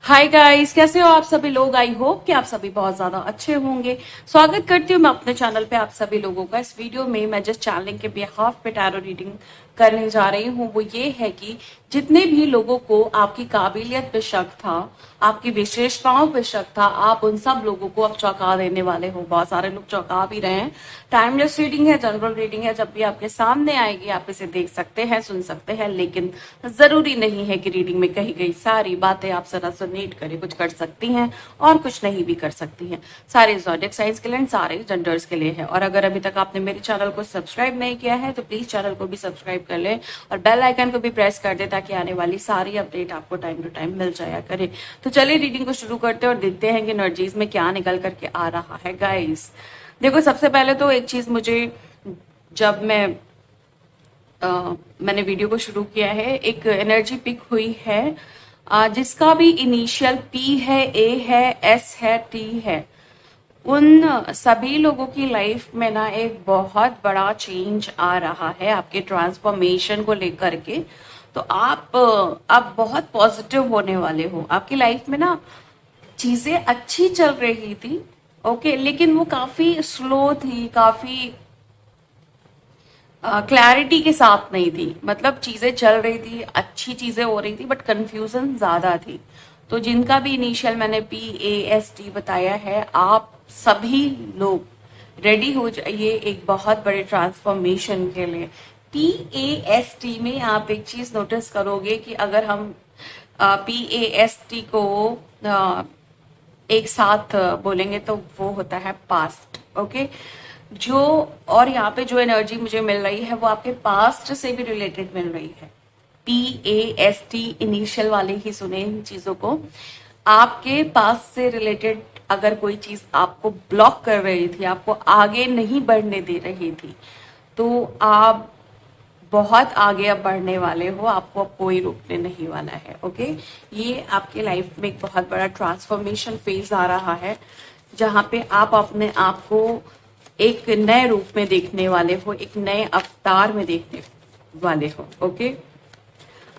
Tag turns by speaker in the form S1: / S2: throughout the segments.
S1: Hi guys, कैसे हो आप सभी लोग। आई होप कि आप सभी बहुत ज्यादा अच्छे होंगे। स्वागत करती हूँ मैं अपने चैनल पे आप सभी लोगों का। इस वीडियो में मैं जिस चैनल के बिहाफ पे टैरो रीडिंग करने जा रही हूँ वो ये है कि जितने भी लोगों को आपकी काबिलियत पे शक था, आपकी विशेषताओं पे शक था, आप उन सब लोगों को अब चौंका देने वाले हो। बहुत सारे लोग चौंका भी रहे हैं। टाइमलेस रीडिंग है, जनरल रीडिंग है, जब भी आपके सामने आएगी आप इसे देख सकते हैं, सुन सकते हैं, लेकिन जरूरी नहीं है कि रीडिंग में कही गई सारी बातें आप जरा रेजोनेट करे कुछ कर सकती हैं और कुछ नहीं भी कर सकती हैं। सारे ज़ोडिएक साइंस के लिए, सारे जेंडर्स के लिए है। और अगर अभी तक आपने मेरे चैनल को सब्सक्राइब नहीं किया है तो प्लीज चैनल को भी सब्सक्राइब कर ले और बेल आइकन को भी प्रेस कर दे ताकि आने वाली सारी अपडेट आपको टाइम टू टाइम मिल जाया करे। तो चलिए रीडिंग को शुरू करते हैं और देखते हैं कि एनर्जीज में क्या निकल करके आ रहा है। गाइस देखो, सबसे पहले तो एक चीज मुझे, जब मैंने वीडियो को शुरू किया है, एक एनर्जी पिक हुई है जिसका भी इनिशियल पी है, ए है, एस है, टी है। उन सभी लोगों की लाइफ में ना एक बहुत बड़ा चेंज आ रहा है आपके ट्रांसफॉर्मेशन को लेकर के। तो आप बहुत पॉजिटिव होने वाले हो। आपकी लाइफ में ना चीजें अच्छी चल रही थी, ओके, लेकिन वो काफी स्लो थी, काफी क्लैरिटी के साथ नहीं थी। मतलब चीजें चल रही थी, अच्छी चीजें हो रही थी, बट कंफ्यूजन ज्यादा थी। तो जिनका भी इनिशियल मैंने PAST बताया है, आप सभी लोग रेडी हो जाइए एक बहुत बड़े ट्रांसफॉर्मेशन के लिए। PAST में आप एक चीज नोटिस करोगे कि अगर हम PAST को एक साथ बोलेंगे तो वो होता है पास्ट, ओके। जो और यहाँ पे जो एनर्जी मुझे मिल रही है वो आपके पास्ट से भी रिलेटेड मिल रही है। PAST इनिशियल वाले ही सुने इन चीजों को। आपके पास से रिलेटेड अगर कोई चीज आपको ब्लॉक कर रही थी, आपको आगे नहीं बढ़ने दे रही थी, तो आप बहुत आगे अब बढ़ने वाले हो। आपको अब कोई रोकने नहीं वाला है, ओके। ये आपके लाइफ में एक बहुत बड़ा ट्रांसफॉर्मेशन फेज आ रहा है जहां पे आप अपने आप को एक नए रूप में देखने वाले हो, एक नए अवतार में देखने वाले हो, ओके।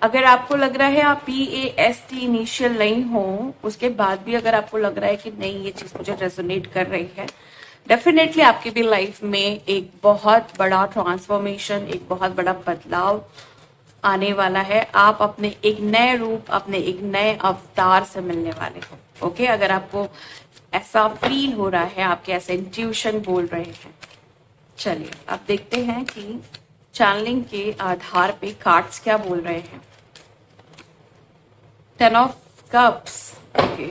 S1: अगर आपको लग रहा है आप PAST इनिशियल नहीं हो, उसके बाद भी अगर आपको लग रहा है कि नहीं ये चीज मुझे रेजोनेट कर रही है, डेफिनेटली आपकी भी लाइफ में एक बहुत बड़ा ट्रांसफॉर्मेशन, एक बहुत बड़ा बदलाव आने वाला है। आप अपने एक नए रूप, अपने एक नए अवतार से मिलने वाले हो, ओके। अगर आपको ऐसा फील हो रहा है, आपके ऐसे इंट्यूशन बोल रहे हैं। चलिए अब देखते हैं कि चैनलिंग के आधार पे कार्ड्स क्या बोल रहे हैं। 10 ऑफ कप्स, ओके।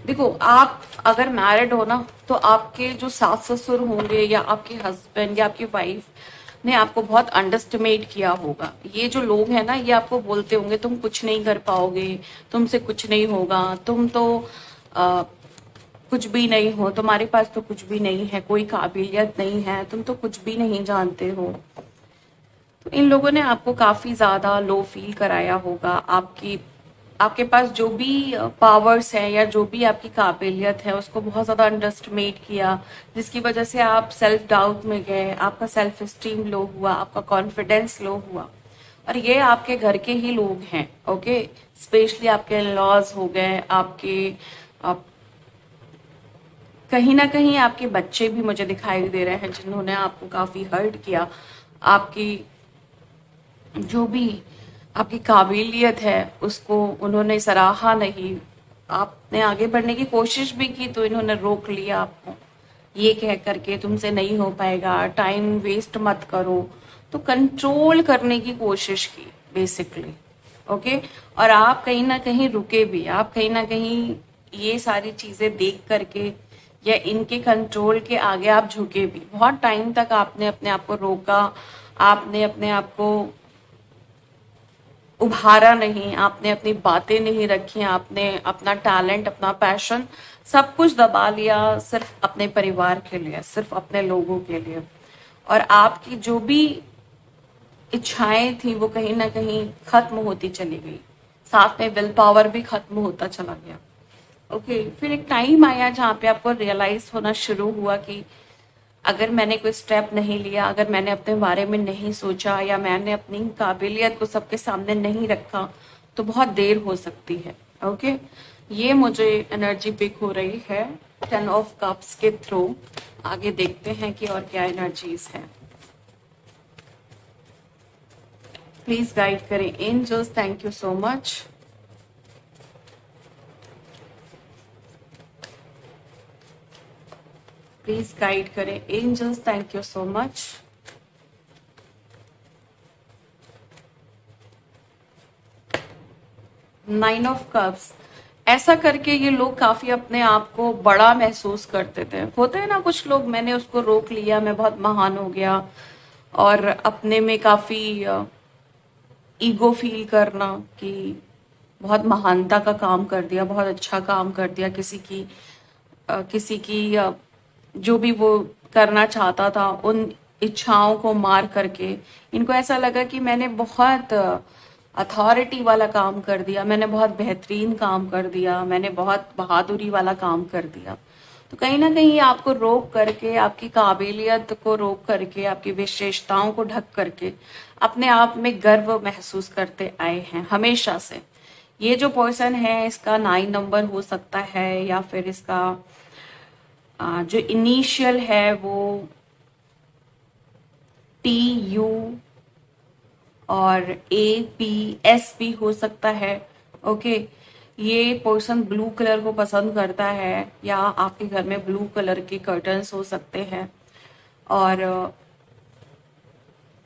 S1: देखो, आप अगर मैरिड हो ना तो आपके जो सास ससुर होंगे या आपके हस्बैंड या आपकी वाइफ ने आपको बहुत अंडरस्टिमेट किया होगा। ये जो लोग हैं ना, ये आपको बोलते होंगे तुम कुछ नहीं कर पाओगे, तुमसे कुछ नहीं होगा, तुम तो आ, कुछ भी नहीं हो, तुम्हारे पास तो कुछ भी नहीं है, कोई काबिलियत नहीं है, तुम तो कुछ भी नहीं जानते हो। तो इन लोगों ने आपको काफी ज्यादा लो फील कराया होगा। आपके पास जो भी पावर्स है या जो भी आपकी काबिलियत है उसको बहुत ज्यादा अंडरस्टिमेट किया, जिसकी वजह से आप सेल्फ डाउट में गए, आपका सेल्फ स्टीम लो हुआ, आपका कॉन्फिडेंस लो हुआ। और ये आपके घर के ही लोग हैं, ओके। स्पेशली आपके लॉज हो गए, आप कहीं ना कहीं आपके बच्चे भी मुझे दिखाई दे रहे हैं जिन्होंने आपको काफी हर्ट किया। आपकी जो भी आपकी काबिलियत है उसको उन्होंने सराहा नहीं। आपने आगे बढ़ने की कोशिश भी की तो इन्होंने रोक लिया आपको, ये कह करके तुमसे नहीं हो पाएगा, टाइम वेस्ट मत करो। तो कंट्रोल करने की कोशिश की बेसिकली, ओके। और आप कहीं ना कहीं रुके भी, आप कहीं ना कहीं ये सारी चीजें देख करके या इनके कंट्रोल के आगे आप झुके भी। बहुत टाइम तक आपने अपने आप को रोका, आपने अपने आप को उभारा नहीं, आपने अपनी बातें नहीं रखी, आपने अपना टैलेंट, अपना पैशन सब कुछ दबा लिया सिर्फ अपने परिवार के लिए, सिर्फ अपने लोगों के लिए। और आपकी जो भी इच्छाएं थी वो कहीं ना कहीं खत्म होती चली गई, साथ में विल पावर भी खत्म होता चला गया, ओके। फिर एक टाइम आया जहाँ पे आपको रियलाइज होना शुरू हुआ कि अगर मैंने कोई स्टेप नहीं लिया, अगर मैंने अपने बारे में नहीं सोचा या मैंने अपनी काबिलियत को सबके सामने नहीं रखा तो बहुत देर हो सकती है। ओके, ये मुझे एनर्जी पिक हो रही है 10 ऑफ कप्स के थ्रू। आगे देखते हैं कि और क्या एनर्जीज है। प्लीज गाइड करें angels, thank you so much. Please guide करें angels, thank you so much. Nine of cups, ऐसा करके ये लोग काफी अपने आप को बड़ा महसूस करते थे। होते हैं ना कुछ लोग, मैंने उसको रोक लिया, मैं बहुत महान हो गया, और अपने में काफी ईगो फील करना कि बहुत महानता का काम कर दिया, बहुत अच्छा काम कर दिया, किसी की जो भी वो करना चाहता था उन इच्छाओं को मार करके इनको ऐसा लगा कि मैंने बहुत अथॉरिटी वाला काम कर दिया, मैंने बहुत बेहतरीन काम कर दिया, मैंने बहुत बहादुरी वाला काम कर दिया। तो कहीं ना कहीं आपको रोक करके, आपकी काबिलियत को रोक करके, आपकी विशेषताओं को ढक करके अपने आप में गर्व महसूस करते आए हैं हमेशा से। ये जो पर्सन है इसका 9 नंबर हो सकता है, या फिर इसका जो इनिशियल है वो TU और APS भी हो सकता है। ओके, ये पर्सन ब्लू कलर को पसंद करता है, या आपके घर में ब्लू कलर के कर्टन्स हो सकते हैं, और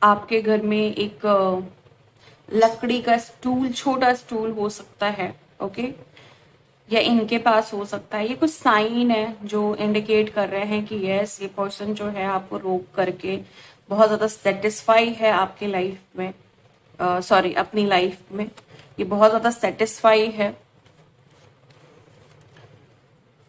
S1: आपके घर में एक लकड़ी का स्टूल, छोटा स्टूल हो सकता है। ओके, या इनके पास हो सकता है। ये कुछ साइन है जो इंडिकेट कर रहे हैं कि यस, ये पर्सन जो है आपको रोक करके बहुत ज्यादा सेटिस्फाई है आपके लाइफ में, सॉरी अपनी लाइफ में ये बहुत ज्यादा सेटिस्फाई है।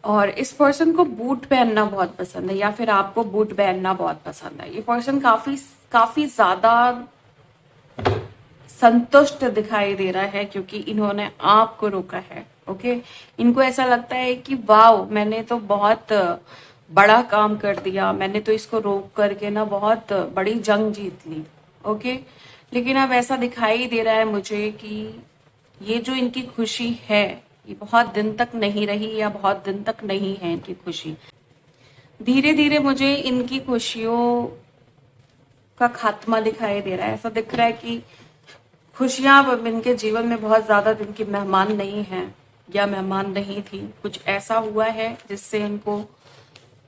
S1: और इस पर्सन को बूट पहनना बहुत पसंद है, या फिर आपको बूट पहनना बहुत पसंद है। ये पर्सन काफी काफी ज्यादा संतुष्ट दिखाई दे रहा है क्योंकि इन्होंने आपको रोका है। ओके, इनको ऐसा लगता है कि वाओ, मैंने तो बहुत बड़ा काम कर दिया, मैंने तो इसको रोक करके ना बहुत बड़ी जंग जीत ली। ओके, लेकिन अब ऐसा दिखाई दे रहा है मुझे कि ये जो इनकी खुशी है ये बहुत दिन तक नहीं रही, या बहुत दिन तक नहीं है इनकी खुशी। धीरे धीरे मुझे इनकी खुशियों का खात्मा दिखाई दे रहा है। ऐसा दिख रहा है कि खुशियां अब इनके जीवन में बहुत ज्यादा दिन की मेहमान नहीं है, या मेहमान नहीं थी। कुछ ऐसा हुआ है जिससे इनको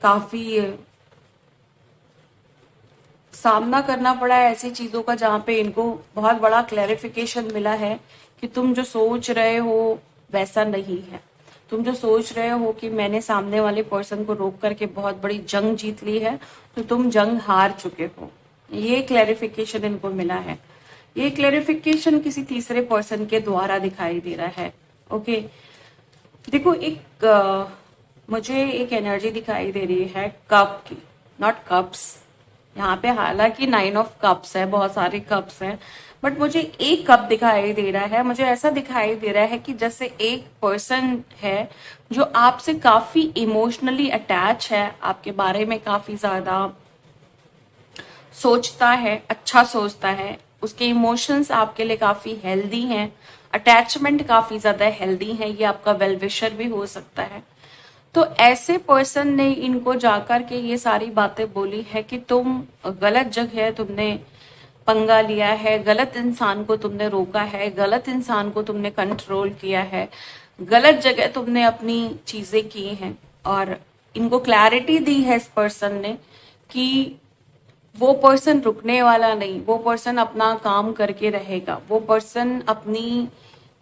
S1: काफी सामना करना पड़ा है ऐसी चीजों का, जहां पे इनको बहुत बड़ा क्लैरिफिकेशन मिला है कि तुम जो सोच रहे हो वैसा नहीं है। तुम जो सोच रहे हो कि मैंने सामने वाले पर्सन को रोक करके बहुत बड़ी जंग जीत ली है, तो तुम जंग हार चुके हो। ये क्लैरिफिकेशन इनको मिला है। ये क्लैरिफिकेशन किसी तीसरे पर्सन के द्वारा दिखाई दे रहा है। ओके, देखो मुझे एक एनर्जी दिखाई दे रही है कप की, नॉट कप्स। यहाँ पे हालांकि 9 ऑफ कप्स है, बहुत सारे कप्स हैं, बट मुझे एक कप दिखाई दे रहा है। मुझे ऐसा दिखाई दे रहा है कि जैसे एक पर्सन है जो आपसे काफी इमोशनली अटैच है, आपके बारे में काफी ज्यादा सोचता है, अच्छा सोचता है, उसके इमोशंस आपके लिए काफी हेल्दी हैं, अटैचमेंट काफी ज्यादा हेल्दी है। ये आपका वेल विशर भी हो सकता है। तो ऐसे पर्सन ने इनको जाकर के ये सारी बातें बोली है कि तुम गलत जगह तुमने पंगा लिया है, गलत इंसान को तुमने रोका है, गलत इंसान को तुमने कंट्रोल किया है, गलत जगह तुमने अपनी चीजें की हैं। और इनको क्लैरिटी दी है इस पर्सन ने कि वो पर्सन रुकने वाला नहीं, वो पर्सन अपना काम करके रहेगा, वो पर्सन अपनी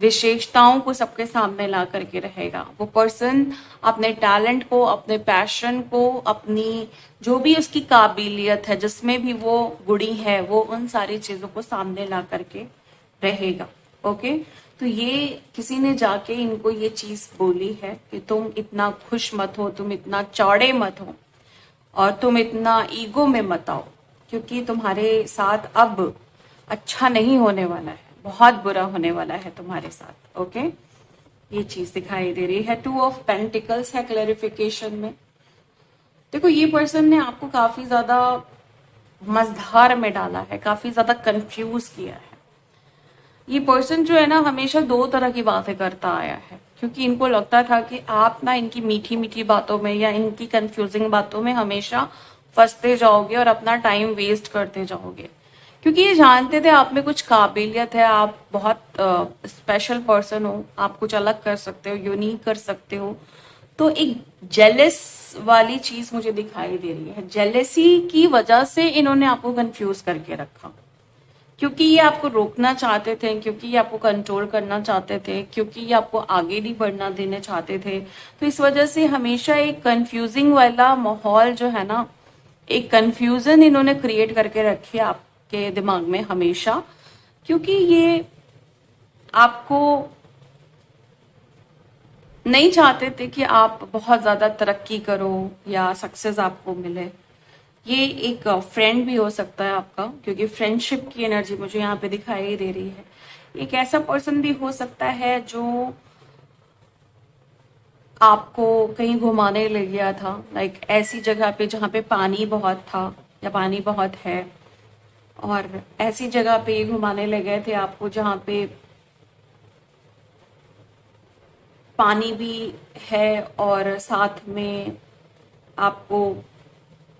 S1: विशेषताओं को सबके सामने ला करके रहेगा, वो पर्सन अपने टैलेंट को, अपने पैशन को, अपनी जो भी उसकी काबिलियत है, जिसमें भी वो गुणी है, वो उन सारी चीजों को सामने ला करके रहेगा। ओके, तो ये किसी ने जाके इनको ये चीज बोली है कि तुम इतना खुश मत हो, तुम इतना चौड़े मत हो, और तुम इतना ईगो में मत आओ, क्योंकि तुम्हारे साथ अब अच्छा नहीं होने वाला है, बहुत बुरा होने वाला है तुम्हारे साथ। ओके, ये चीज दिखाई दे रही है। 2 ऑफ पेंटिकल्स है क्लैरिफिकेशन में। देखो, ये पर्सन ने आपको काफी ज्यादा मझधार में डाला है, काफी ज्यादा कंफ्यूज किया है। ये पर्सन जो है ना हमेशा दो तरह की बातें करता आया है, क्योंकि इनको लगता था कि आप ना इनकी मीठी मीठी बातों में या इनकी कंफ्यूजिंग बातों में हमेशा फंसते जाओगे और अपना टाइम वेस्ट करते जाओगे, क्योंकि ये जानते थे आप में कुछ काबिलियत है, आप बहुत स्पेशल पर्सन हो, आप कुछ अलग कर सकते हो, यूनिक कर सकते हो। तो एक जेलस वाली चीज मुझे दिखाई दे रही है, जेलेसी की वजह से इन्होंने आपको कंफ्यूज करके रखा, क्योंकि ये आपको रोकना चाहते थे, क्योंकि ये आपको कंट्रोल करना चाहते थे, क्योंकि ये आपको आगे नहीं बढ़ना देना चाहते थे। तो इस वजह से हमेशा एक कंफ्यूजिंग वाला माहौल जो है ना, एक कंफ्यूजन इन्होंने क्रिएट करके रखी है आपके दिमाग में हमेशा, क्योंकि ये आपको नहीं चाहते थे कि आप बहुत ज्यादा तरक्की करो या सक्सेस आपको मिले। ये एक फ्रेंड भी हो सकता है आपका, क्योंकि फ्रेंडशिप की एनर्जी मुझे यहाँ पे दिखाई दे रही है। एक ऐसा पर्सन भी हो सकता है जो आपको कहीं घुमाने ले गया था, लाइक ऐसी जगह पे जहाँ पे पानी बहुत था या पानी बहुत है, और ऐसी जगह पे ये घुमाने ले गए थे आपको जहाँ पे पानी भी है और साथ में आपको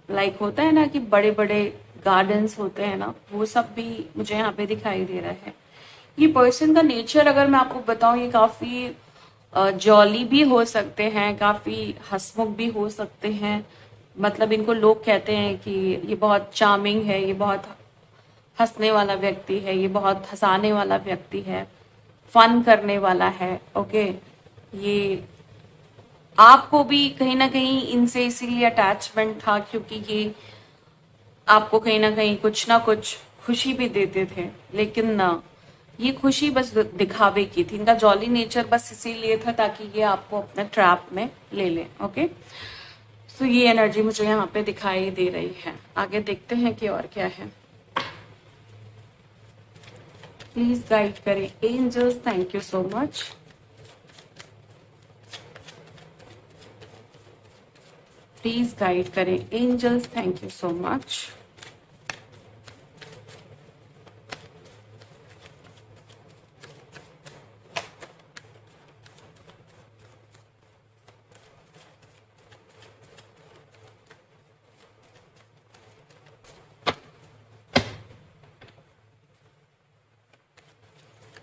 S1: लाइक होता है ना कि बड़े बड़े गार्डन्स होते हैं ना, वो सब भी मुझे यहाँ पे दिखाई दे रहा है। ये पर्सन का नेचर अगर मैं आपको बताऊं, ये काफी जॉली भी हो सकते हैं, काफी हंसमुख भी हो सकते हैं। मतलब इनको लोग कहते हैं कि ये बहुत चार्मिंग है, ये बहुत हंसने वाला व्यक्ति है, ये बहुत हंसाने वाला व्यक्ति है, फन करने वाला है। ओके, ये आपको भी कहीं ना कहीं इनसे इसीलिए अटैचमेंट था, क्योंकि ये आपको कहीं ना कुछ खुशी भी देते थे, लेकिन ना ये खुशी बस दिखावे की थी। इनका जॉली नेचर बस इसीलिए था ताकि ये आपको अपने ट्रैप में ले ले। ओके, सो ये एनर्जी मुझे यहाँ पे दिखाई दे रही है। आगे देखते हैं कि और क्या है। प्लीज गाइड करें angels, thank you so much. Please guide करें angels, thank you so much.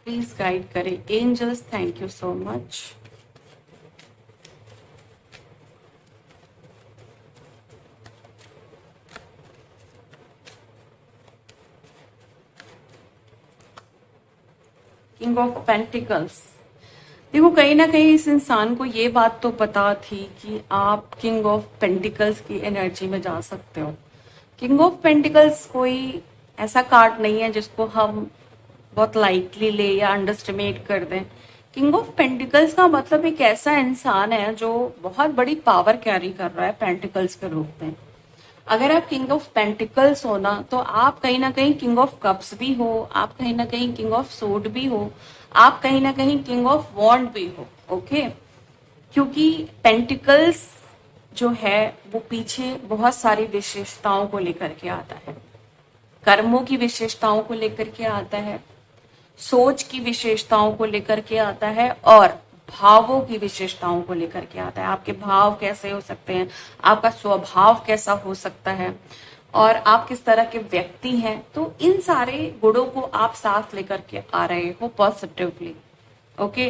S1: Please guide करें angels, thank you so much. King of pentacles. देखो, कहीं ना कहीं इस इंसान को ये बात तो पता थी कि आप किंग ऑफ पेंटिकल्स की एनर्जी में जा सकते हो। किंग ऑफ पेंटिकल्स कोई ऐसा कार्ड नहीं है जिसको हम बहुत लाइटली ले या अंडरस्टिमेट कर दें। किंग ऑफ पेंटिकल्स का मतलब एक ऐसा इंसान है जो बहुत बड़ी पावर कैरी कर रहा है पेंटिकल्स के रूप में। अगर आप किंग ऑफ पेंटिकल्स हो ना, तो आप कहीं ना कहीं किंग ऑफ कप्स भी हो, आप कहीं ना कहीं किंग ऑफ सोड भी हो, आप कहीं ना कहीं किंग ऑफ वॉन्ड भी हो। ओके, क्योंकि पेंटिकल्स जो है वो पीछे बहुत सारी विशेषताओं को लेकर के आता है, कर्मों की विशेषताओं को लेकर के आता है, सोच की विशेषताओं को लेकर के आता है, और भावों की विशेषताओं को लेकर के आता है। आपके भाव कैसे हो सकते हैं, आपका स्वभाव कैसा हो सकता है, और आप किस तरह के व्यक्ति हैं। तो इन सारे गुणों को आप साथ लेकर के आ रहे हो पॉजिटिवली। ओके,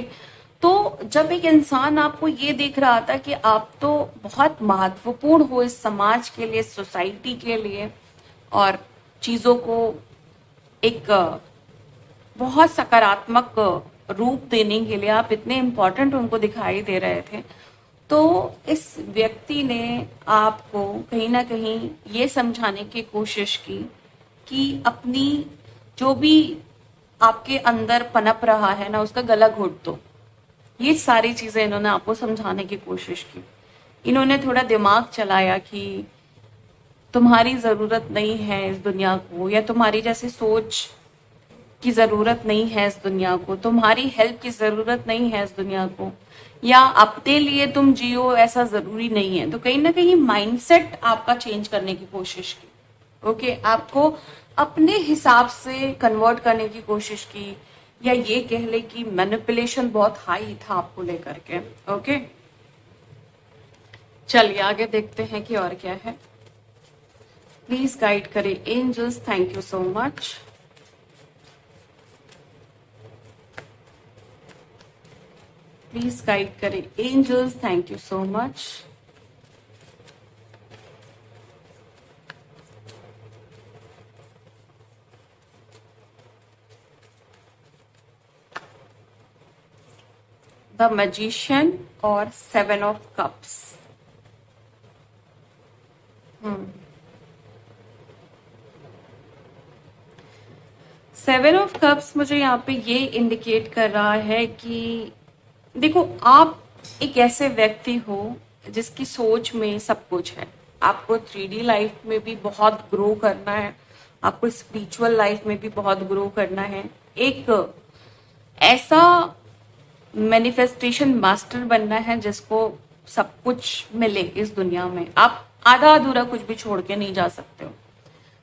S1: तो जब एक इंसान आपको ये देख रहा था कि आप तो बहुत महत्वपूर्ण हो इस समाज के लिए, सोसाइटी के लिए, और चीजों को एक बहुत सकारात्मक रूप देने के लिए आप इतने इम्पोर्टेंट उनको दिखाई दे रहे थे, तो इस व्यक्ति ने आपको कहीं ना कहीं ये समझाने की कोशिश की कि अपनी जो भी आपके अंदर पनप रहा है ना, उसका गला घोट दो। ये सारी चीजें इन्होंने आपको समझाने की कोशिश की। इन्होंने थोड़ा दिमाग चलाया कि तुम्हारी जरूरत नहीं है इस दुनिया को, या तुम्हारी जैसी सोच की जरूरत नहीं है इस दुनिया को, तुम्हारी हेल्प की जरूरत नहीं है इस दुनिया को, या अपने लिए तुम जियो ऐसा जरूरी नहीं है। तो कहीं ना कहीं माइंडसेट आपका चेंज करने की कोशिश की। ओके, आपको अपने हिसाब से कन्वर्ट करने की कोशिश की या ये कह ले कि मैनिपुलेशन बहुत हाई था आपको लेकर के। ओके, चलिए आगे देखते हैं कि और क्या है। प्लीज गाइड करें angels, thank you so much. Please guide करें angels, thank you so much. The magician और 7 of cups. Seven of cups मुझे यहाँ पे ये इंडिकेट कर रहा है कि देखो, आप एक ऐसे व्यक्ति हो जिसकी सोच में सब कुछ है। आपको 3D लाइफ में भी बहुत ग्रो करना है, आपको स्पिरिचुअल लाइफ में भी बहुत ग्रो करना है। एक ऐसा मैनिफेस्टेशन मास्टर बनना है जिसको सब कुछ मिले इस दुनिया में। आप आधा अधूरा कुछ भी छोड़ के नहीं जा सकते हो,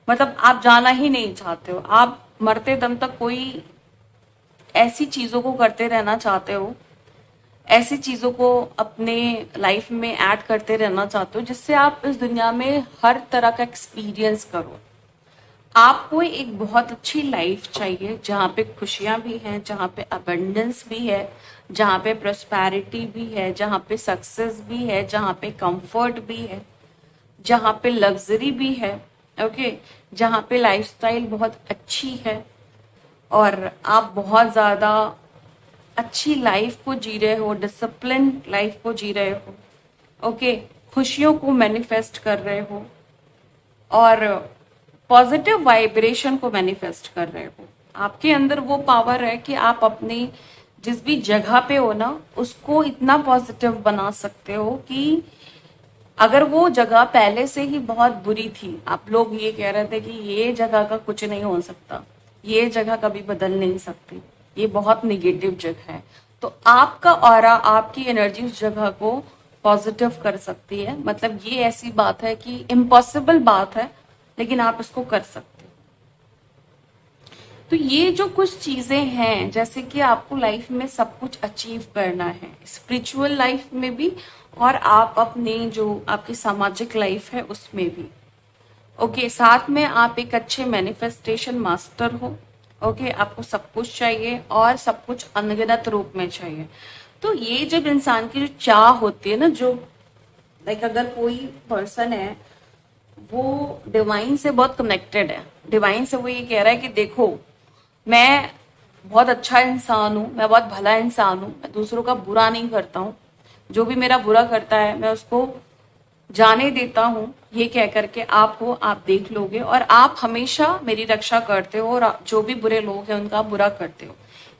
S1: मतलब आप जाना ही नहीं चाहते हो। आप मरते दम तक कोई ऐसी चीजों को करते रहना चाहते हो, ऐसी चीजों को अपने लाइफ में ऐड करते रहना चाहते हो जिससे आप इस दुनिया में हर तरह का एक्सपीरियंस करो। आपको एक बहुत अच्छी लाइफ चाहिए जहाँ पे खुशियां भी हैं, जहाँ पे अबंडेंस भी है, जहाँ पे प्रोस्पैरिटी भी है, जहाँ पे सक्सेस भी है, जहाँ पे कंफर्ट भी है, जहाँ पे लग्जरी भी है। ओके, जहाँ पे लाइफस्टाइल बहुत अच्छी है और आप बहुत ज्यादा अच्छी लाइफ को जी रहे हो, डिसिप्लिन लाइफ को जी रहे हो। ओके, खुशियों को मैनिफेस्ट कर रहे हो और पॉजिटिव वाइब्रेशन को मैनिफेस्ट कर रहे हो। आपके अंदर वो पावर है कि आप अपनी जिस भी जगह पे हो ना उसको इतना पॉजिटिव बना सकते हो कि अगर वो जगह पहले से ही बहुत बुरी थी, आप लोग ये कह रहे थे कि ये जगह का कुछ नहीं हो सकता, ये जगह कभी बदल नहीं सकती, ये बहुत निगेटिव जगह है, तो आपका ऑरा, आपकी एनर्जी उस जगह को पॉजिटिव कर सकती है। मतलब ये ऐसी बात है कि इम्पॉसिबल बात है लेकिन आप इसको कर सकते हो। तो ये जो कुछ चीजें हैं, जैसे कि आपको लाइफ में सब कुछ अचीव करना है, स्पिरिचुअल लाइफ में भी और आप अपने जो आपकी सामाजिक लाइफ है उसमें भी। ओके, साथ में आप एक अच्छे मैनिफेस्टेशन मास्टर हो। ओके, आपको सब कुछ चाहिए और सब कुछ अनगिनत रूप में चाहिए। तो ये जब इंसान की जो चाह होती है ना, जो लाइक अगर कोई पर्सन है वो डिवाइन से बहुत कनेक्टेड है, डिवाइन से वो ये कह रहा है कि देखो मैं बहुत अच्छा इंसान हूँ, मैं बहुत भला इंसान हूँ, मैं दूसरों का बुरा नहीं करता हूँ, जो भी मेरा बुरा करता है मैं उसको जाने देता हूँ, ये कह करके आप हो, आप देख लोगे और आप हमेशा मेरी रक्षा करते हो और जो भी बुरे लोग हैं उनका बुरा करते हो।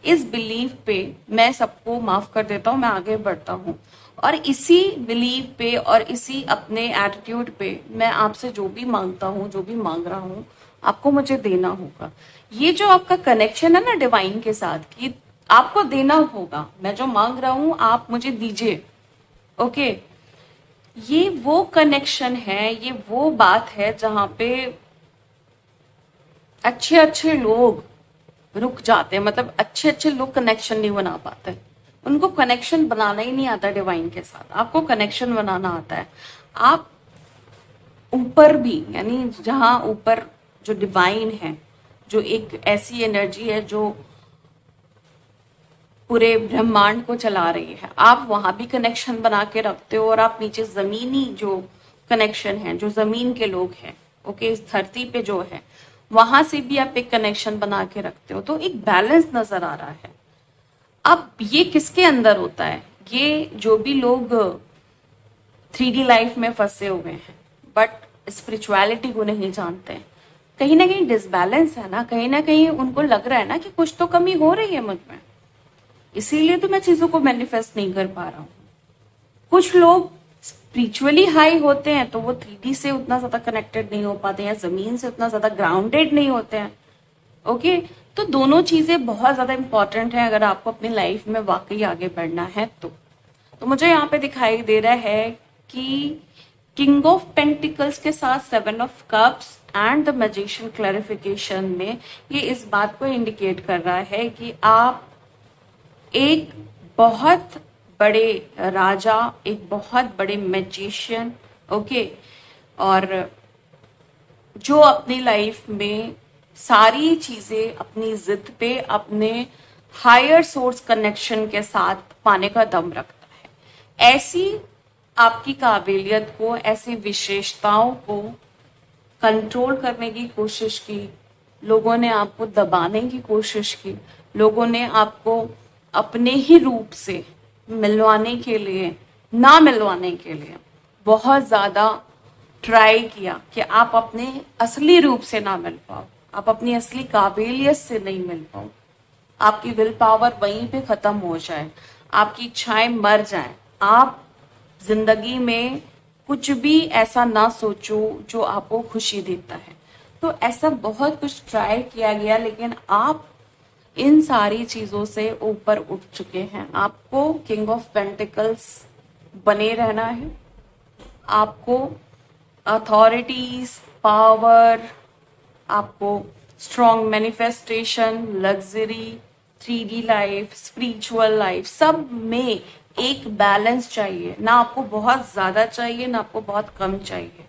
S1: इस बिलीव पे मैं सबको माफ कर देता हूँ, मैं आगे बढ़ता हूँ और इसी बिलीव पे और इसी अपने एटीट्यूड पे मैं आपसे जो भी मांगता हूँ, जो भी मांग रहा हूँ, आपको मुझे देना होगा। ये जो आपका कनेक्शन है ना डिवाइन के साथ कि आपको देना होगा, मैं जो मांग रहा हूँ आप मुझे दीजिए। ओके, ये वो कनेक्शन है, ये वो बात है जहां पे अच्छे अच्छे लोग रुक जाते हैं। मतलब अच्छे अच्छे लोग कनेक्शन नहीं बना पाते, उनको कनेक्शन बनाना ही नहीं आता डिवाइन के साथ। आपको कनेक्शन बनाना आता है। आप ऊपर भी, यानी जहां ऊपर जो डिवाइन है, जो एक ऐसी एनर्जी है जो पूरे ब्रह्मांड को चला रही है, आप वहां भी कनेक्शन बना के रखते हो और आप नीचे जमीनी जो कनेक्शन है, जो जमीन के लोग हैं, ओके, इस धरती पे जो है, वहां से भी आप एक कनेक्शन बना के रखते हो। तो एक बैलेंस नजर आ रहा है। अब ये किसके अंदर होता है? ये जो भी लोग 3D लाइफ में फंसे हुए हैं बट स्पिरिचुअलिटी को नहीं जानते हैं, कहीं ना कहीं डिसबैलेंस है ना कहीं उनको लग रहा है ना कि कुछ तो कमी हो रही है मुझ में, इसीलिए तो मैं चीजों को मैनिफेस्ट नहीं कर पा रहा हूँ। कुछ लोग स्पिरिचुअली हाई होते हैं तो वो 3D से उतना ज्यादा कनेक्टेड नहीं हो पाते हैं, जमीन से उतना ज्यादा ग्राउंडेड नहीं होते हैं। ओके, तो दोनों चीजें बहुत ज्यादा इंपॉर्टेंट है अगर आपको अपनी लाइफ में वाकई आगे बढ़ना है तो मुझे यहाँ पे दिखाई दे रहा है कि किंग ऑफ पेंटिकल्स के साथ 7 of cups and the magician clarification में ये इस बात को इंडिकेट कर रहा है कि आप एक बहुत बड़े राजा, एक बहुत बड़े मैजिशियन, ओके, और जो अपनी लाइफ में सारी चीजें अपनी जिद पे, अपने हायर सोर्स कनेक्शन के साथ पाने का दम रखता है। ऐसी आपकी काबिलियत को, ऐसी विशेषताओं को कंट्रोल करने की कोशिश की, लोगों ने आपको दबाने की कोशिश की, लोगों ने आपको अपने ही रूप से मिलवाने के लिए, ना मिलवाने के लिए बहुत ज्यादा ट्राई किया कि आप अपने असली रूप से ना मिल पाओ, आप अपनी असली काबिलियत से नहीं मिल पाओ, आपकी विल पावर वहीं पे खत्म हो जाए, आपकी इच्छाएं मर जाएं, आप जिंदगी में कुछ भी ऐसा ना सोचो जो आपको खुशी देता है। तो ऐसा बहुत कुछ ट्राई किया गया, लेकिन आप इन सारी चीजों से ऊपर उठ चुके हैं। आपको किंग ऑफ पेंटिकल्स बने रहना है, आपको अथॉरिटीज, पावर, आपको strong manifestation, luxury, 3D life, spiritual life, सब में एक बैलेंस चाहिए। ना आपको बहुत ज्यादा चाहिए, ना आपको बहुत कम चाहिए।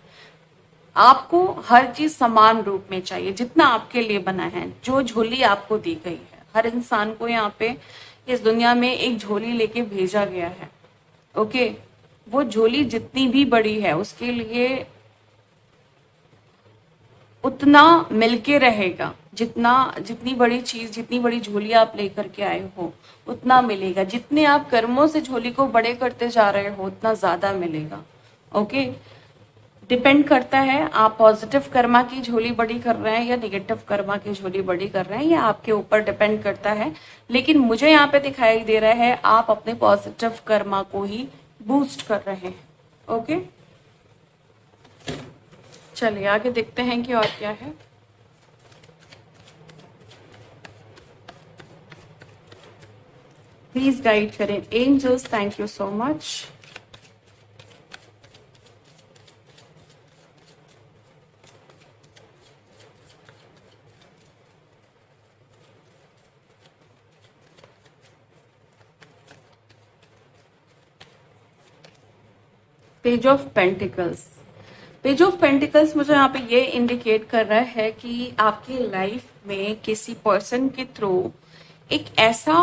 S1: आपको हर चीज समान रूप में चाहिए, जितना आपके लिए बना है, जो झोली आपको दी गई है। हर इंसान को यहाँ पे इस दुनिया में एक झोली लेके भेजा गया है, ओके। वो झोली जितनी भी बड़ी है उसके लिए उतना मिलके रहेगा, जितनी बड़ी चीज, जितनी बड़ी झोली आप लेकर के आए हो उतना मिलेगा। जितने आप कर्मों से झोली को बड़े करते जा रहे हो उतना ज्यादा मिलेगा, ओके। डिपेंड करता है आप पॉजिटिव कर्मा की झोली बड़ी कर रहे हैं या नेगेटिव कर्मा की झोली बड़ी कर रहे हैं, या आपके ऊपर डिपेंड करता है। लेकिन मुझे यहाँ पे दिखाई दे रहा है आप अपने पॉजिटिव कर्मा को ही बूस्ट कर रहे हैं, ओके। चलिए आगे देखते हैं कि और क्या है। प्लीज गाइड करें angels, thank you so much. Page of pentacles, page of pentacles मुझे यहाँ पे ये इंडिकेट कर रहा है कि आपकी लाइफ में किसी पर्सन के थ्रू एक ऐसा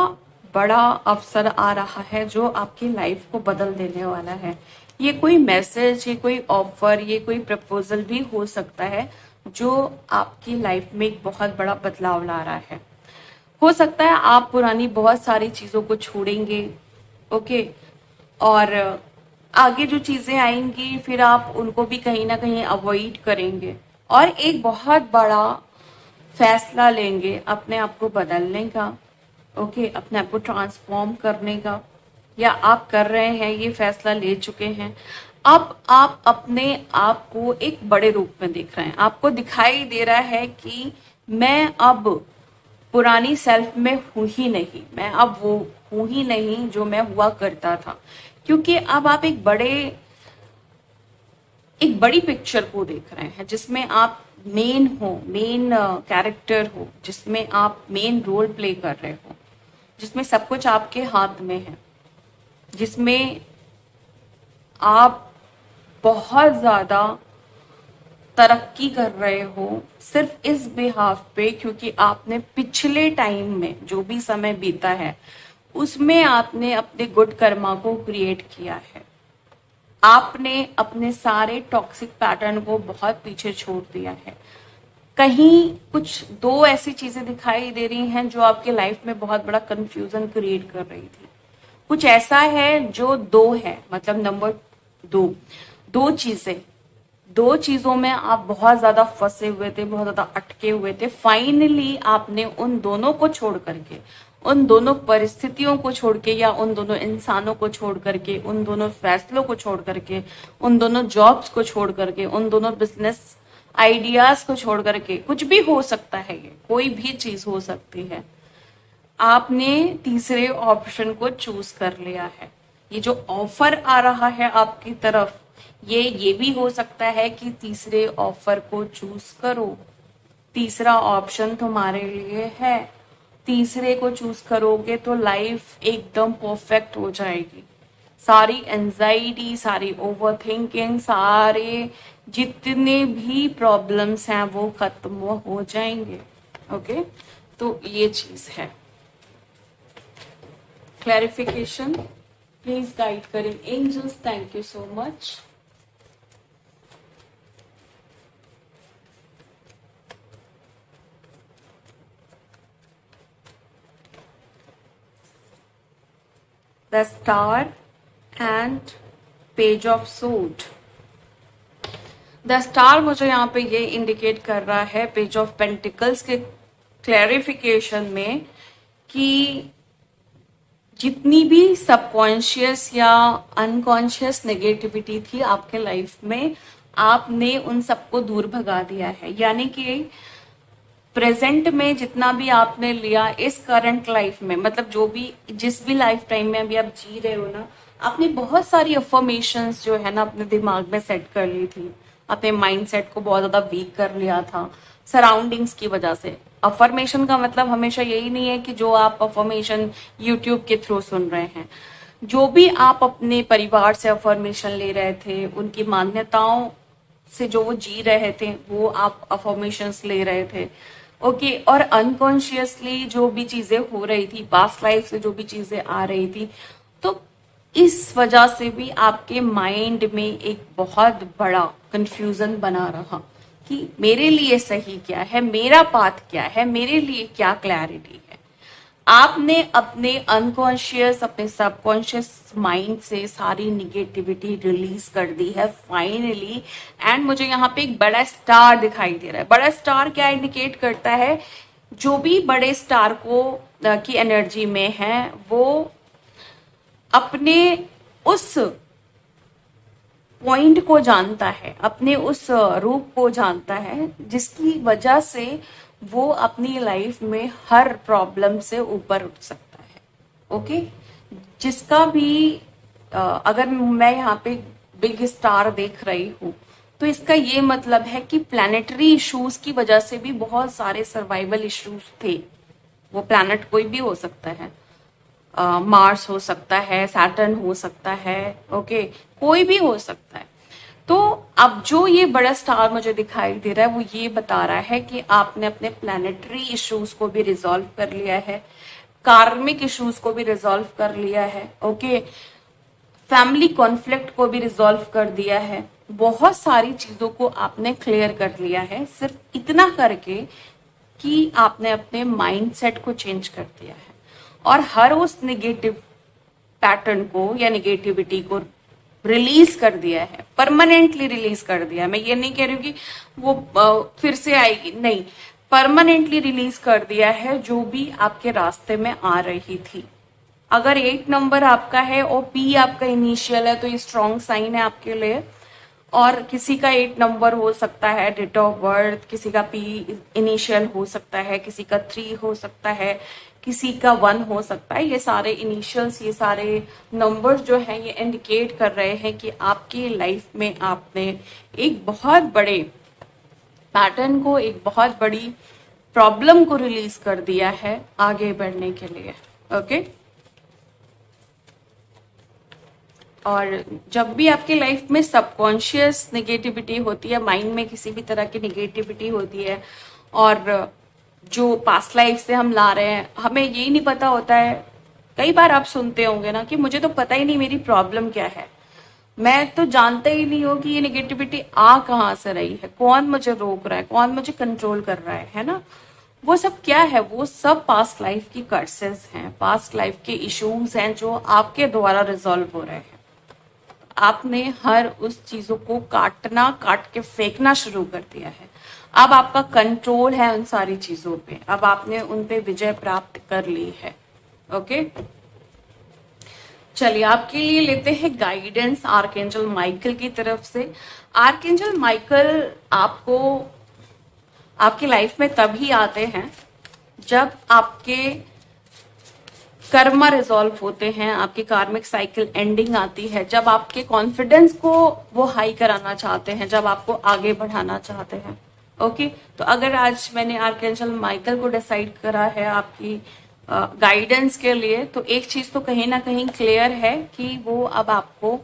S1: बड़ा अवसर आ रहा है जो आपकी लाइफ को बदल देने वाला है। ये कोई मैसेज, ये कोई ऑफर, ये कोई प्रपोजल भी हो सकता है जो आपकी लाइफ में एक बहुत बड़ा बदलाव ला रहा है। हो सकता है आप पुरानी बहुत सारी चीजों को छोड़ेंगे, ओके, और आगे जो चीजें आएंगी फिर आप उनको भी कहीं ना कहीं अवॉइड करेंगे और एक बहुत बड़ा फैसला लेंगे अपने आप को बदलने का, ओके, अपने आप को ट्रांसफॉर्म करने का, या आप कर रहे हैं, ये फैसला ले चुके हैं। अब आप अपने आप को एक बड़े रूप में देख रहे हैं। आपको दिखाई दे रहा है कि मैं अब पुरानी सेल्फ में हूं ही नहीं, मैं अब वो हूं ही नहीं जो मैं हुआ करता था, क्योंकि अब आप एक बड़ी पिक्चर को देख रहे हैं जिसमें आप मेन कैरेक्टर हो, जिसमें आप मेन रोल प्ले कर रहे हो, जिसमें सब कुछ आपके हाथ में है, जिसमें आप बहुत ज्यादा तरक्की कर रहे हो सिर्फ इस बिहाफ पे क्योंकि आपने पिछले टाइम में जो भी समय बीता है उसमें आपने अपने गुड कर्मा को क्रिएट किया है। आपने अपने सारे टॉक्सिक पैटर्न को बहुत पीछे छोड़ दिया है। कहीं कुछ दो ऐसी चीजें दिखाई दे रही हैं जो आपके लाइफ में बहुत बड़ा कंफ्यूजन क्रिएट कर रही थी। कुछ ऐसा है जो दो है, मतलब नंबर दो चीजों में आप बहुत ज्यादा फंसे हुए थे, बहुत ज्यादा अटके हुए थे। फाइनली आपने उन दोनों को छोड़ करके, उन दोनों परिस्थितियों को छोड़ के, या उन दोनों इंसानों को छोड़ करके, उन दोनों फैसलों को छोड़ करके, उन दोनों जॉब्स को छोड़ करके, उन दोनों बिजनेस आइडियाज को छोड़ करके, कुछ भी हो सकता है, ये कोई भी चीज हो सकती है, आपने तीसरे ऑप्शन को चूज कर लिया है। ये जो ऑफर आ रहा है आपकी तरफ, ये भी हो सकता है कि तीसरे ऑफर को चूज करो, तीसरा ऑप्शन तुम्हारे लिए है, तीसरे को चूज करोगे तो लाइफ एकदम परफेक्ट हो जाएगी। सारी एंजाइटी, सारी ओवर थिंकिंग, सारे जितने भी प्रॉब्लम्स हैं वो खत्म हो जाएंगे। ओके, तो ये चीज है। क्लैरिफिकेशन प्लीज गाइड करें angels, thank you so much. The star and page of suit. The star मुझे यहाँ पे ये इंडिकेट कर रहा है पेज ऑफ पेंटिकल्स के क्लैरिफिकेशन में कि जितनी भी सबकॉन्शियस या अनकॉन्शियस नेगेटिविटी थी आपके लाइफ में, आपने उन सबको दूर भगा दिया है। यानी कि प्रेजेंट में जितना भी आपने लिया इस करंट लाइफ में, मतलब जो भी जिस भी लाइफ टाइम में अभी आप जी रहे हो ना, आपने बहुत सारी अफर्मेशंस जो है ना अपने दिमाग में सेट कर ली थी, अपने माइंड सेट को बहुत ज्यादा वीक कर लिया था सराउंडिंग्स की वजह से। अफर्मेशन का मतलब हमेशा यही नहीं है कि जो आप अफर्मेशन यूट्यूब के थ्रू सुन रहे हैं, जो भी आप अपने परिवार से अफर्मेशन ले रहे थे, उनकी मान्यताओं से जो वो जी रहे थे वो आप अफर्मेशंस ले रहे थे। ओके, और अनकॉन्शियसली जो भी चीजें हो रही थी, पास्ट लाइफ से जो भी चीजें आ रही थी, तो इस वजह से भी आपके माइंड में एक बहुत बड़ा कंफ्यूजन बना रहा कि मेरे लिए सही क्या है, मेरा पाथ क्या है, मेरे लिए क्या क्लैरिटी है। आपने अपने अनकॉन्शियस, अपने सबकॉन्शियस माइंड से सारी निगेटिविटी रिलीज कर दी है फाइनली। एंड मुझे यहाँ पे एक बड़ा स्टार दिखाई दे रहा है। बड़ा स्टार क्या इंडिकेट करता है? जो भी बड़े स्टार को की एनर्जी में है वो अपने उस पॉइंट को जानता है, अपने उस रूप को जानता है जिसकी वजह से वो अपनी लाइफ में हर प्रॉब्लम से ऊपर उठ सकता है। ओके, जिसका भी अगर मैं यहाँ पे बिग स्टार देख रही हूँ तो इसका ये मतलब है कि प्लैनेटरी इश्यूज की वजह से भी बहुत सारे सर्वाइवल इश्यूज थे। वो प्लैनेट कोई भी हो सकता है, मार्स हो सकता है, सैटर्न हो सकता है, ओके, कोई भी हो सकता है। तो अब जो ये बड़ा स्टार मुझे दिखाई दे रहा है वो ये बता रहा है कि आपने अपने प्लैनेटरी इश्यूज को भी रिजॉल्व कर लिया है, कार्मिक इश्यूज को भी रिजॉल्व कर लिया है, ओके, फैमिली कॉन्फ्लिक्ट को भी रिजॉल्व कर दिया है, बहुत सारी चीजों को आपने क्लियर कर लिया है सिर्फ इतना करके कि आपने अपने माइंडसेट को चेंज कर दिया है और हर उस नेगेटिव पैटर्न को या नेगेटिविटी को रिलीज कर दिया है, परमानेंटली रिलीज कर दिया है। मैं ये नहीं कह रही हूँ कि वो फिर से आएगी, नहीं, परमानेंटली रिलीज कर दिया है जो भी आपके रास्ते में आ रही थी। अगर 8 नंबर आपका है और पी आपका इनिशियल है तो ये स्ट्रॉन्ग साइन है आपके लिए। और किसी का 8 नंबर हो सकता है डेट ऑफ बर्थ, किसी का पी इनिशियल हो सकता है, किसी का 3 हो सकता है, किसी का 1 हो सकता है। ये सारे इनिशियल्स, ये सारे नंबर्स जो हैं ये इंडिकेट कर रहे हैं कि आपकी लाइफ में आपने एक बहुत बड़े पैटर्न को, एक बहुत बड़ी प्रॉब्लम को रिलीज कर दिया है आगे बढ़ने के लिए। ओके, और जब भी आपकी लाइफ में सबकॉन्शियस नेगेटिविटी होती है, माइंड में किसी भी तरह की नेगेटिविटी होती है और जो पास्ट लाइफ से हम ला रहे हैं, हमें यही नहीं पता होता है। कई बार आप सुनते होंगे ना कि मुझे तो पता ही नहीं मेरी प्रॉब्लम क्या है, मैं तो जानता ही नहीं हूँ कि ये नेगेटिविटी आ कहाँ से रही है, कौन मुझे रोक रहा है, कौन मुझे कंट्रोल कर रहा है ना। वो सब क्या है? वो सब पास्ट लाइफ की कर्सेस हैं, पास्ट लाइफ के इश्यूज हैं जो आपके द्वारा रिजॉल्व हो रहे हैं। आपने हर उस चीजों को काट के फेंकना शुरू कर दिया है। अब आपका कंट्रोल है उन सारी चीजों पे, अब आपने उन पे विजय प्राप्त कर ली है। ओके, चलिए आपके लिए लेते हैं गाइडेंस आर्कएंजल माइकल की तरफ से। आर्कएंजल माइकल आपको आपकी लाइफ में तभी आते हैं जब आपके कर्मा रिजॉल्व होते हैं, आपकी कार्मिक साइकिल एंडिंग आती है जब आपके कॉन्फिडेंस को वो हाई कराना चाहते हैं, जब आपको आगे बढ़ाना चाहते हैं। ओके, तो अगर आज मैंने आर्कएंजल माइकल को डिसाइड करा है आपकी गाइडेंस के लिए, तो एक चीज तो कहीं ना कहीं क्लियर है कि वो अब आपको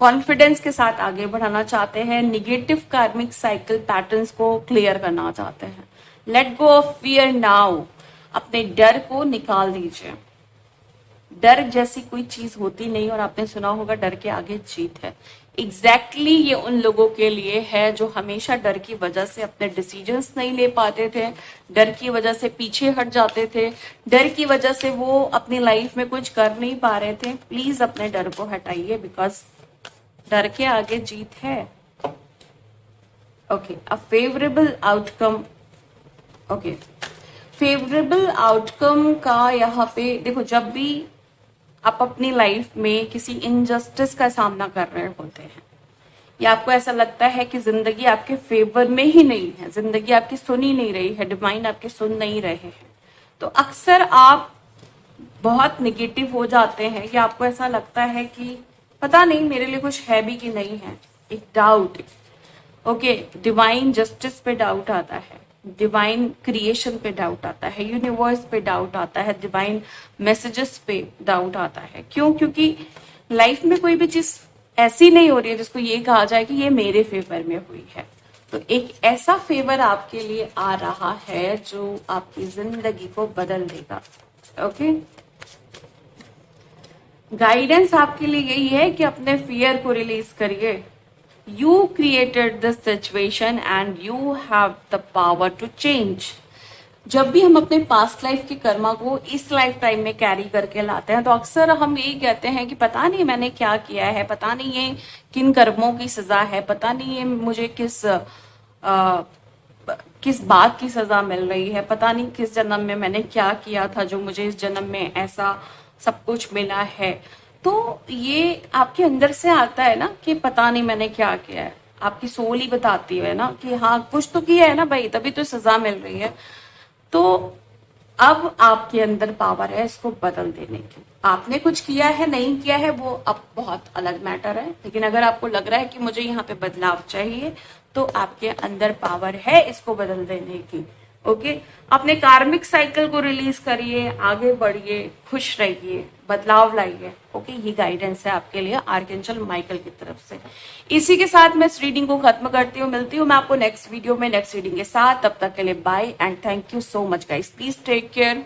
S1: कॉन्फिडेंस के साथ आगे बढ़ाना चाहते हैं, निगेटिव कार्मिक साइकिल पैटर्न्स को क्लियर करना चाहते हैं। Let go of fear now, अपने डर को निकाल दीजिए। डर जैसी कोई चीज होती नहीं, और आपने सुना होगा डर के आगे जीत है। एग्जैक्टली ये उन लोगों के लिए है जो हमेशा डर की वजह से अपने डिसीजंस नहीं ले पाते थे, डर की वजह से पीछे हट जाते थे, डर की वजह से वो अपनी लाइफ में कुछ कर नहीं पा रहे थे। प्लीज अपने डर को हटाइए, बिकॉज डर के आगे जीत है। ओके, अ favourable outcome. Okay, favourable outcome का यहाँ पे देखो, जब भी आप अपनी लाइफ में किसी इनजस्टिस का सामना कर रहे होते हैं, या आपको ऐसा लगता है कि जिंदगी आपके फेवर में ही नहीं है, जिंदगी आपकी सुन ही नहीं रही है, डिवाइन आपके सुन नहीं रहे हैं, तो अक्सर आप बहुत निगेटिव हो जाते हैं, कि आपको ऐसा लगता है कि पता नहीं मेरे लिए कुछ है भी कि नहीं है। एक डाउट, ओके, डिवाइन जस्टिस पे डाउट आता है, डिवाइन क्रिएशन पे डाउट आता है, यूनिवर्स पे डाउट आता है, डिवाइन मैसेजेस पे डाउट आता है। क्यों? क्योंकि लाइफ में कोई भी चीज ऐसी नहीं हो रही है जिसको ये कहा जाए कि ये मेरे फेवर में हुई है। तो एक ऐसा फेवर आपके लिए आ रहा है जो आपकी जिंदगी को बदल देगा। ओके, गाइडेंस आपके लिए यही है कि अपने फियर को रिलीज करिए। You created this situation and you have the power to change. जब भी हम अपने पास्ट लाइफ की कर्मा को इस लाइफ टाइम में कैरी करके लाते हैं, तो अक्सर हम यही कहते हैं कि पता नहीं मैंने क्या किया है, पता नहीं ये किन कर्मों की सजा है, पता नहीं ये मुझे किस बात की सजा मिल रही है, पता नहीं किस जन्म में मैंने क्या किया था जो मुझे इस जन्म में ऐसा सब कुछ मिला है। तो ये आपके अंदर से आता है ना कि पता नहीं मैंने क्या किया है। आपकी सोल ही बताती है ना कि हाँ कुछ तो किया है ना भाई, तभी तो सजा मिल रही है। तो अब आपके अंदर पावर है इसको बदल देने की। आपने कुछ किया है नहीं किया है वो अब बहुत अलग मैटर है, लेकिन अगर आपको लग रहा है कि मुझे यहाँ पे बदलाव चाहिए, तो आपके अंदर पावर है इसको बदल देने की। ओके, अपने कार्मिक साइकिल को रिलीज करिए, आगे बढ़िए, खुश रहिए, बदलाव लाइए। ओके, ये गाइडेंस है आपके लिए आर्कएंजल माइकल की तरफ से। इसी के साथ मैं इस रीडिंग को खत्म करती हूँ। मिलती हूँ मैं आपको नेक्स्ट वीडियो में नेक्स्ट रीडिंग के साथ। तब तक के लिए bye and thank you so much guys. Please take care.